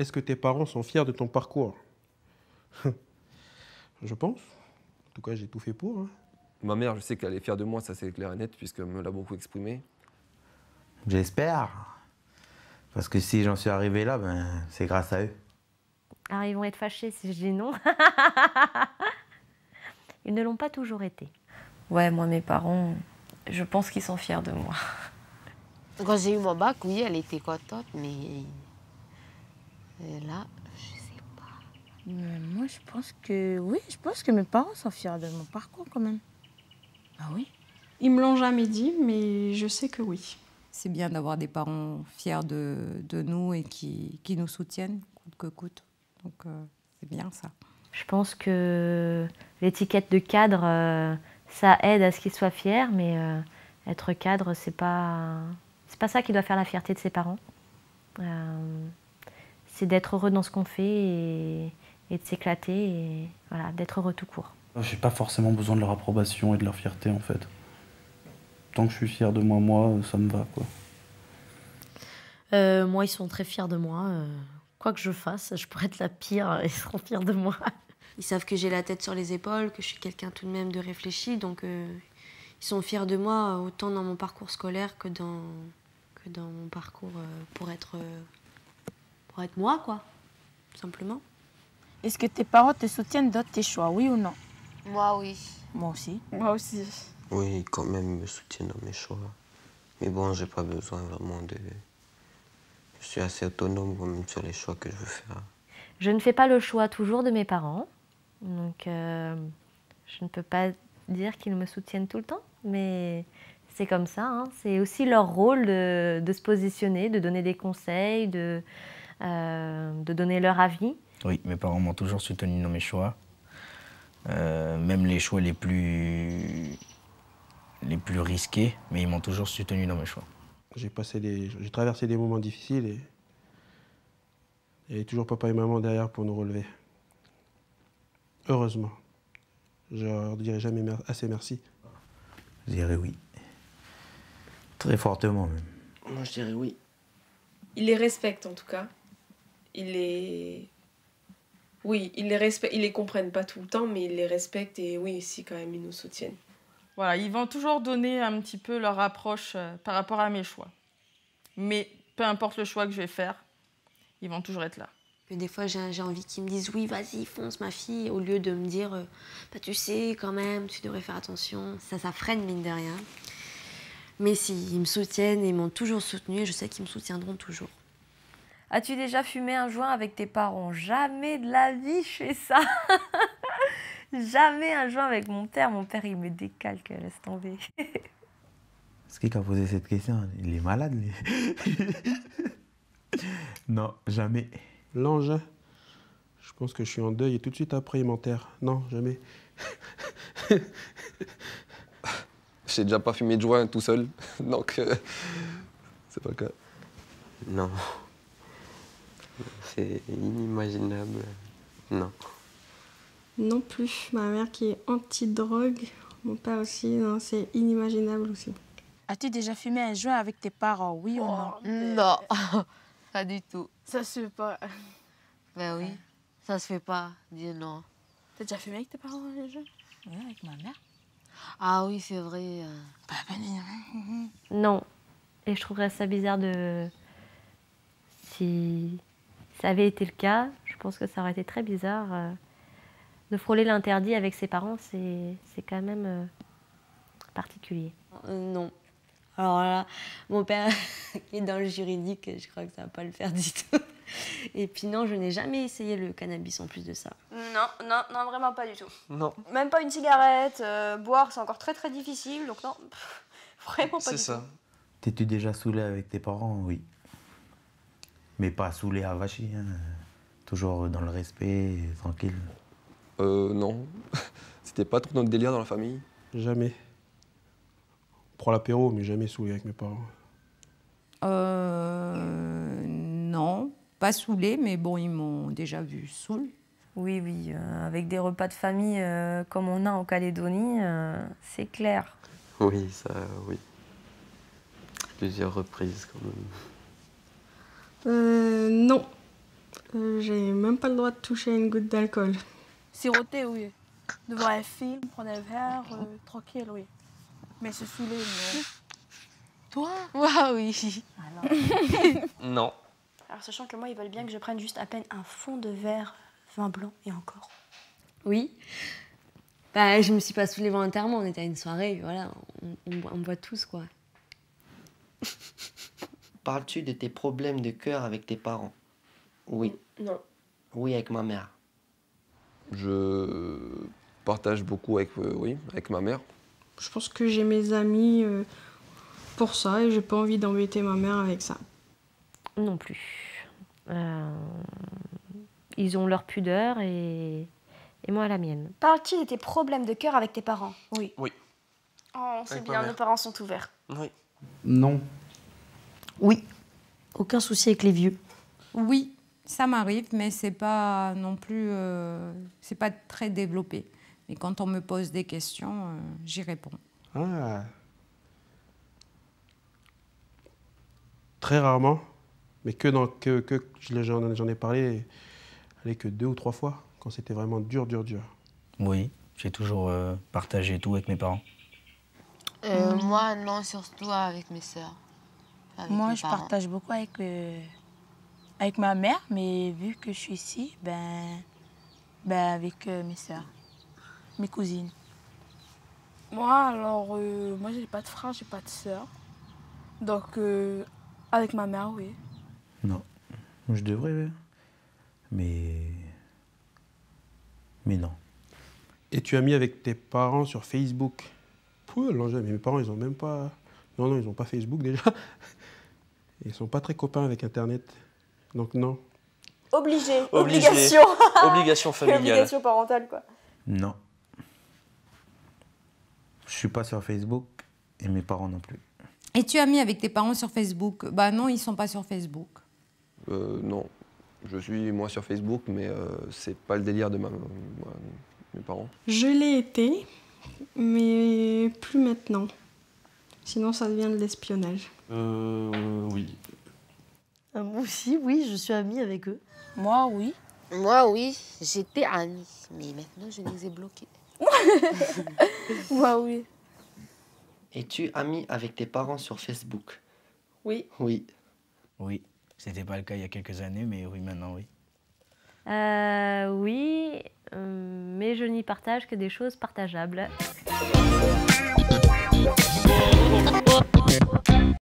est-ce que tes parents sont fiers de ton parcours? Je pense. En tout cas, j'ai tout fait pour. Hein. Ma mère, je sais qu'elle est fière de moi, ça c'est clair et net, puisqu'elle me l'a beaucoup exprimé. J'espère. Parce que si j'en suis arrivé là, ben, c'est grâce à eux. Alors ils vont être fâchés si je dis non. Ils ne l'ont pas toujours été. Ouais, moi mes parents, je pense qu'ils sont fiers de moi. Quand j'ai eu mon bac, oui, elle était contente, mais là, je sais pas. Moi, je pense que oui, je pense que mes parents sont fiers de mon parcours quand même. Ah oui? Ils me l'ont jamais dit, mais je sais que oui. C'est bien d'avoir des parents fiers de nous et qui nous soutiennent, coûte que coûte. Donc, c'est bien ça. Je pense que l'étiquette de cadre, ça aide à ce qu'ils soient fiers, mais être cadre, c'est pas ça qui doit faire la fierté de ses parents. C'est d'être heureux dans ce qu'on fait et de s'éclater et voilà, d'être heureux tout court. J'ai pas forcément besoin de leur approbation et de leur fierté en fait. Tant que je suis fier de moi, ça me va quoi. Moi, ils sont très fiers de moi. Quoi que je fasse, je pourrais être la pire, ils seront fiers de moi. Ils savent que j'ai la tête sur les épaules, que je suis quelqu'un tout de même de réfléchi, donc ils sont fiers de moi autant dans mon parcours scolaire que dans mon parcours pour être moi, quoi, tout simplement. Est-ce que tes parents te soutiennent dans tes choix, oui ou non? Moi, oui. Moi aussi. Moi aussi. Oui, quand même, ils me soutiennent dans mes choix. Mais bon, j'ai pas besoin vraiment de... Je suis assez autonome quand même sur les choix que je veux faire. Je ne fais pas le choix toujours de mes parents, donc je ne peux pas dire qu'ils me soutiennent tout le temps, mais c'est comme ça. Hein. C'est aussi leur rôle de se positionner, de donner des conseils, de donner leur avis. Oui, mes parents m'ont toujours soutenu dans mes choix. Même les choix les plus risqués, mais ils m'ont toujours soutenu dans mes choix. J'ai traversé des moments difficiles et il y avait toujours papa et maman derrière pour nous relever. Heureusement. Je leur dirai jamais assez merci. Je dirais oui. Très fortement même. Moi, je dirais oui. Ils les respectent en tout cas. Oui, ils les comprennent pas tout le temps, mais ils les respectent et oui, si quand même, ils nous soutiennent. Voilà, ils vont toujours donner un petit peu leur approche par rapport à mes choix. Mais peu importe le choix que je vais faire, ils vont toujours être là. Que des fois, j'ai envie qu'ils me disent « Oui, vas-y, fonce, ma fille », au lieu de me dire bah, « Tu sais, quand même, tu devrais faire attention ». Ça freine, mine de rien. Mais s'ils me soutiennent et m'ont toujours soutenue, je sais qu'ils me soutiendront toujours. As-tu déjà fumé un joint avec tes parents? Jamais de la vie je fais ça. Jamais un joint avec mon père. Mon père, il me décalque, laisse tomber. C'est qui a posé cette question? Il est malade, lui. Non, jamais. L'ange, je pense que je suis en deuil et tout de suite après, il m'enterre. Non, jamais. J'ai déjà pas fumé de joint tout seul, donc c'est pas le cas. Non. C'est inimaginable. Non. Non plus. Ma mère qui est anti-drogue, mon père aussi, non, c'est inimaginable aussi. As-tu déjà fumé un joint avec tes parents, oui ou non? Non, pas du tout. Ça se fait pas. Ben oui, ça se fait pas, dis non. T'as déjà fumé avec tes parents déjà? Oui, avec ma mère. Ah oui, c'est vrai. Non. Et je trouverais ça bizarre de... Si ça avait été le cas, je pense que ça aurait été très bizarre. De frôler l'interdit avec ses parents, c'est quand même particulier. Non. Alors là, mon père qui est dans le juridique, je crois que ça va pas le faire du tout. Et puis non, je n'ai jamais essayé le cannabis en plus de ça. Non, vraiment pas du tout. Non. Même pas une cigarette, boire c'est encore très difficile, donc non, vraiment pas du tout. C'est ça. T'es-tu déjà saoulé avec tes parents? Oui. Mais pas saoulé à vacher, hein. Toujours dans le respect, tranquille. Non. C'était pas trop notre délire dans la famille. Jamais. On prend l'apéro, mais jamais saoulé avec mes parents. Non, pas saoulé, mais bon, ils m'ont déjà vu saoul. Oui, avec des repas de famille comme on a en Calédonie, c'est clair. Oui, ça, oui. Plusieurs reprises quand même. Non. J'ai même pas le droit de toucher une goutte d'alcool. Siroter, oui. Devant un film, prendre un verre, tranquille, oui. Mais se saouler, non. Toi? Ouais, oui. Alors. Non. Alors, sachant que moi, ils veulent bien que je prenne juste à peine un fond de verre, vin blanc et encore. Oui. Bah, je me suis pas saoulée volontairement, on était à une soirée, voilà, on boit tous, quoi. Parles-tu de tes problèmes de cœur avec tes parents? Oui. Non. Oui, avec ma mère. Je partage beaucoup avec, avec ma mère. Je pense que j'ai mes amis pour ça et j'ai pas envie d'embêter ma mère avec ça. Non plus. Ils ont leur pudeur et moi la mienne. Parles-tu de tes problèmes de cœur avec tes parents? Oui. Oui. Oh, c'est Avec ma bien, mère. nos parents sont ouverts. Oui. Non. Oui. Aucun souci avec les vieux. Oui, ça m'arrive, mais c'est pas non plus, c'est pas très développé. Mais quand on me pose des questions, j'y réponds. Ah. Très rarement, mais j'en ai parlé allez, que 2 ou 3 fois, quand c'était vraiment dur. Oui, j'ai toujours partagé tout avec mes parents. Moi, non, surtout avec mes sœurs. Avec Moi, mes je parents. partage beaucoup avec ma mère, mais vu que je suis ici, avec mes sœurs, mes cousines. Moi, alors, moi, j'ai pas de frère, j'ai pas de sœur. Donc, avec ma mère, oui. Non. Je devrais, mais non. Et tu as mis avec tes parents sur Facebook? Pouh, l'engin, mais mes parents, ils ont même pas... Non, ils ont pas Facebook déjà. Ils sont pas très copains avec Internet. Donc non. Obligation. Obligation familiale. Obligation parentale, quoi. Non. Je suis pas sur Facebook et mes parents non plus. Et tu as mis avec tes parents sur Facebook? Bah non, ils sont pas sur Facebook. Non. Je suis moi sur Facebook, mais c'est pas le délire de mes parents. Je l'ai été, mais plus maintenant. Sinon, ça devient de l'espionnage. Oui. Moi aussi, oui, je suis amie avec eux. Moi, oui. Moi, oui, j'étais amie, mais maintenant, je les ai bloqués. Moi, oui. Es-tu ami avec tes parents sur Facebook? Oui. Oui. Oui, c'était pas le cas il y a quelques années, mais oui, maintenant, oui. Oui, mais je n'y partage que des choses partageables.